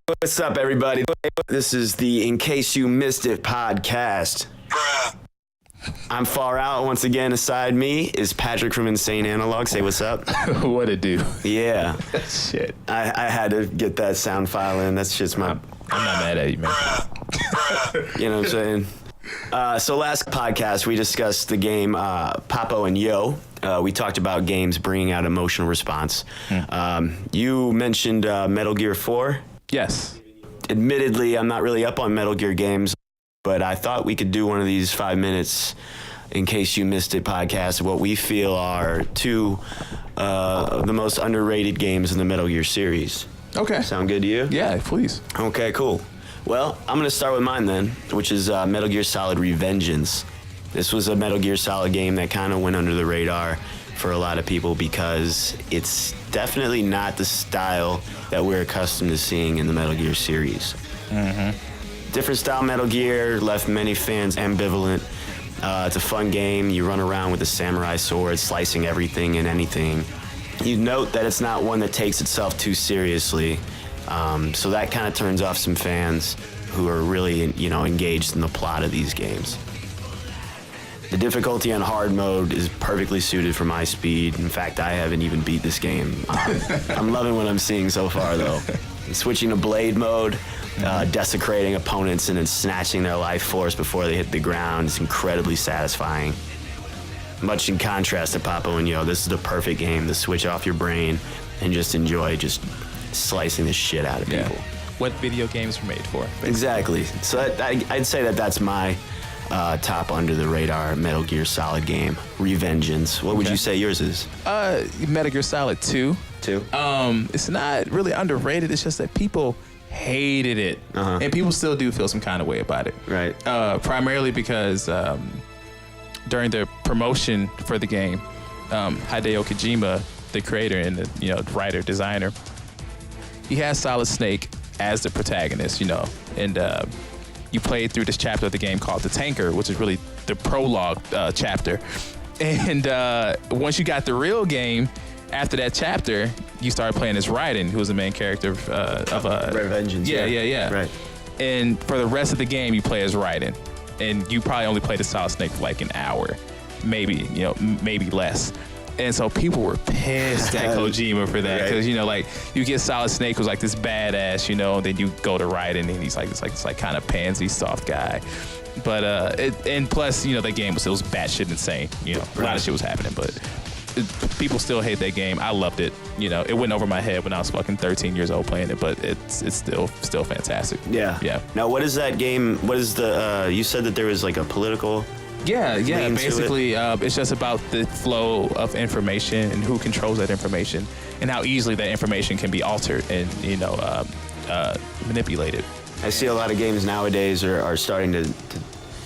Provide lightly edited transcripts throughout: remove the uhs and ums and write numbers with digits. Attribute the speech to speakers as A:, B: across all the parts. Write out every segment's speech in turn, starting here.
A: What's up, everybody? This is the In Case You Missed It podcast. I'm far out. Once again, aside me is Patric from Insane Analog. Say what's up.
B: What it do?
A: Yeah.
B: Shit.
A: I had to get that sound file in. That's just my...
B: I'm not mad at you, man.
A: You know what I'm saying? So last podcast, we discussed the game Papo and Yo. We talked about games bringing out emotional response. You mentioned Metal Gear 4.
B: Yes.
A: Admittedly, I'm not really up on Metal Gear games, but I thought we could do one of these 5 minutes in case you missed it podcast of what we feel are two of the most underrated games in the Metal Gear series.
B: Okay.
A: Sound good to you?
B: Yeah, please.
A: Okay, cool. Well, I'm going to start with mine then, which is Metal Gear Solid Revengeance. This was a Metal Gear Solid game that kind of went under the radar for a lot of people because it's definitely not the style that we're accustomed to seeing in the Metal Gear series. Different style Metal Gear left many fans ambivalent. It's a fun game. You run around with a samurai sword, slicing everything and anything. You note that it's not one that takes itself too seriously. So that kind of turns off some fans who are really, engaged in the plot of these games. The difficulty on hard mode is perfectly suited for my speed. In fact, I haven't even beat this game. I'm loving what I'm seeing so far, though. Switching to blade mode, desecrating opponents and then snatching their life force before they hit the ground is incredibly satisfying. Much in contrast to Papo and Yo, this is the perfect game to switch off your brain and just enjoy just slicing the shit out of people.
B: What video games were made for? Basically.
A: Exactly. So I'd say that's my top under the radar Metal Gear Solid game, Revengeance. What would you say yours is?
B: Metal Gear Solid 2. It's not really underrated. It's just that people hated it, and people still do feel some kind of way about it.
A: Right.
B: Primarily because during the promotion for the game, Hideo Kojima, the creator and the writer designer, he has Solid Snake as the protagonist, and you played through this chapter of the game called The Tanker, which is really the prologue chapter. And once you got the real game, after that chapter, you started playing as Raiden, who was the main character of
A: Revengeance.
B: Yeah.
A: Right.
B: And for the rest of the game, you play as Raiden. And you probably only played the Solid Snake for like an hour, maybe less. And so people were pissed at Kojima for that because you get Solid Snake was like this badass, and then you go to Raiden and he's like this kind of pansy soft guy. But and plus the game was batshit insane. A lot of shit was happening, but people still hate that game. I loved it. It went over my head when I was fucking 13 years old playing it, but it's still fantastic. Yeah.
A: Now, what is that game? What is the? You said that there was like a political.
B: Yeah. Basically, it's just about the flow of information and who controls that information and how easily that information can be altered and manipulated.
A: I see a lot of games nowadays are starting to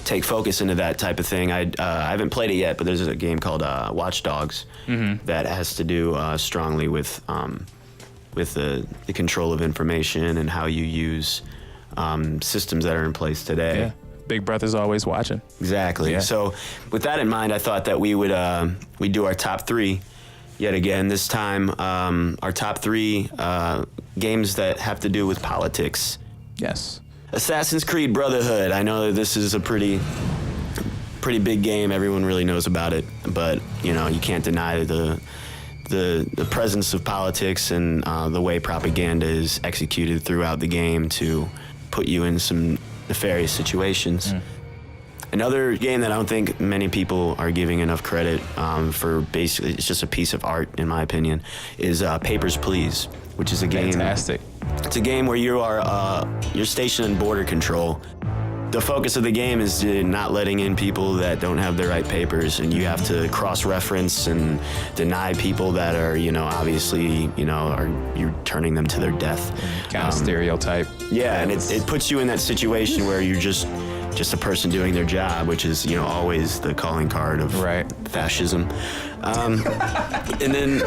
A: take focus into that type of thing. I haven't played it yet, but there's a game called Watch Dogs that has to do strongly with the control of information and how you use systems that are in place today.
B: Yeah. Big Brother's always watching.
A: Exactly.
B: Yeah.
A: So with that in mind, I thought that we would do our top three yet again. This time, our top three games that have to do with politics.
B: Yes.
A: Assassin's Creed Brotherhood. I know that this is a pretty big game. Everyone really knows about it, but you can't deny the presence of politics and the way propaganda is executed throughout the game to put you in some nefarious situations. Another game that I don't think many people are giving enough credit for, basically it's just a piece of art in my opinion, is Papers, Please, which is a game.
B: Fantastic.
A: It's a game where you're stationed in border control. The focus of the game is not letting in people that don't have the right papers, and you have to cross-reference and deny people that are, obviously, you're turning them to their death.
B: Kind of stereotype.
A: Yeah, and it puts you in that situation where you're just a person doing their job, which is, always the calling card of fascism. And then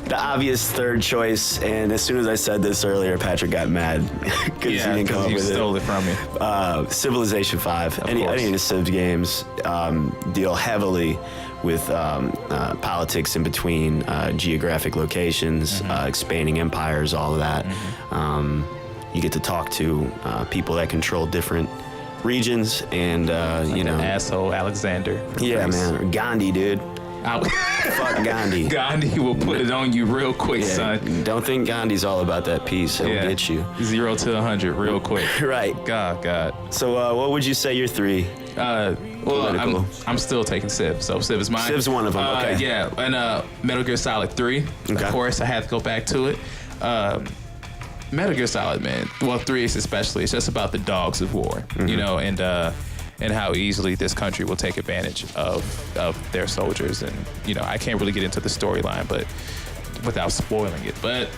A: the obvious third choice, and as soon as I said this earlier, Patrick got mad because he didn't come up with it.
B: You stole it from me.
A: Civilization 5. Any of the Civ games deal heavily with politics in between geographic locations, expanding empires, all of that. you get to talk to people that control different regions, and you know,
B: asshole Alexander.
A: Yeah, man, or Gandhi, dude. Fuck Gandhi.
B: Gandhi will put it on you real quick, son.
A: Don't think Gandhi's all about that peace. He'll get you
B: 0 to 100 real quick.
A: Right.
B: God.
A: So what would you say your three?
B: Well, I'm still taking Civ, so Civ is mine.
A: Civ's one of them. Okay.
B: Yeah, and Metal Gear Solid 3.
A: Okay.
B: Of course, I had to go back to it. Metal Gear Solid, man. Well, 3 is especially. It's just about the dogs of war, you know, and how easily this country will take advantage of their soldiers. And, you know, I can't really get into the storyline, but without spoiling it. But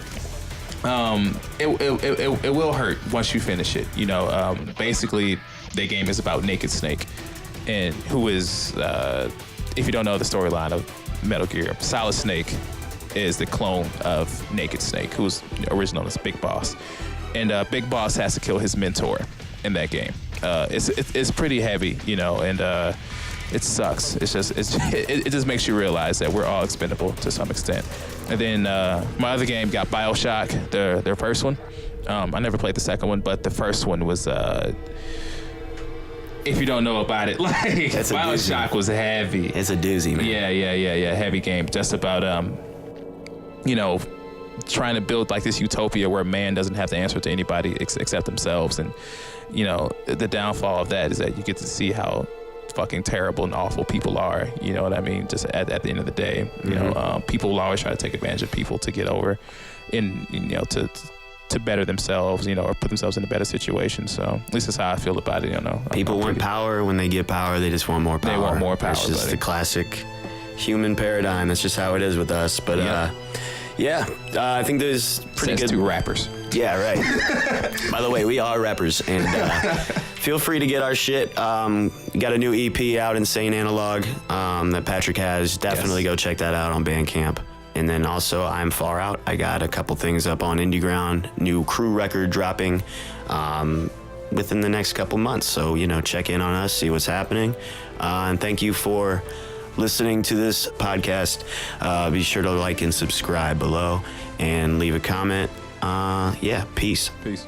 B: it will hurt once you finish it. You know, basically, the game is about Naked Snake, and who is, if you don't know the storyline of Metal Gear, Solid Snake is the clone of Naked Snake, who's originally known as Big Boss. And Big Boss has to kill his mentor in that game. It's pretty heavy, you know, and it sucks. It just makes you realize that we're all expendable to some extent. And then my other game got BioShock, their first one. I never played the second one, but the first one was, if you don't know about it, like BioShock was heavy.
A: It's a doozy, man.
B: Yeah. Heavy game. Just about, you know, trying to build like this utopia where man doesn't have to answer to anybody except themselves. And, you know, the downfall of that is that you get to see how fucking terrible and awful people are. You know what I mean? Just at the end of the day, you know, people will always try to take advantage of people to get over in, you know, to better themselves, you know, or put themselves in a better situation. So at least that's how I feel about it, you know.
A: People want power. When they get power, they just want more power.
B: They want more power.
A: It's just the classic human paradigm. That's just how it is with us. But I think there's pretty good
B: 2 rappers.
A: Yeah, right. By the way, we are rappers, and feel free to get our shit. Got a new EP out, Insane Analog, that Patric has. Definitely go check that out on Bandcamp. And then also, I'm Far Out. I got a couple things up on Indie Ground, new crew record dropping within the next couple months. So, you know, check in on us, see what's happening. And thank you for listening to this podcast. Be sure to like and subscribe below and leave a comment. Peace.
B: Peace.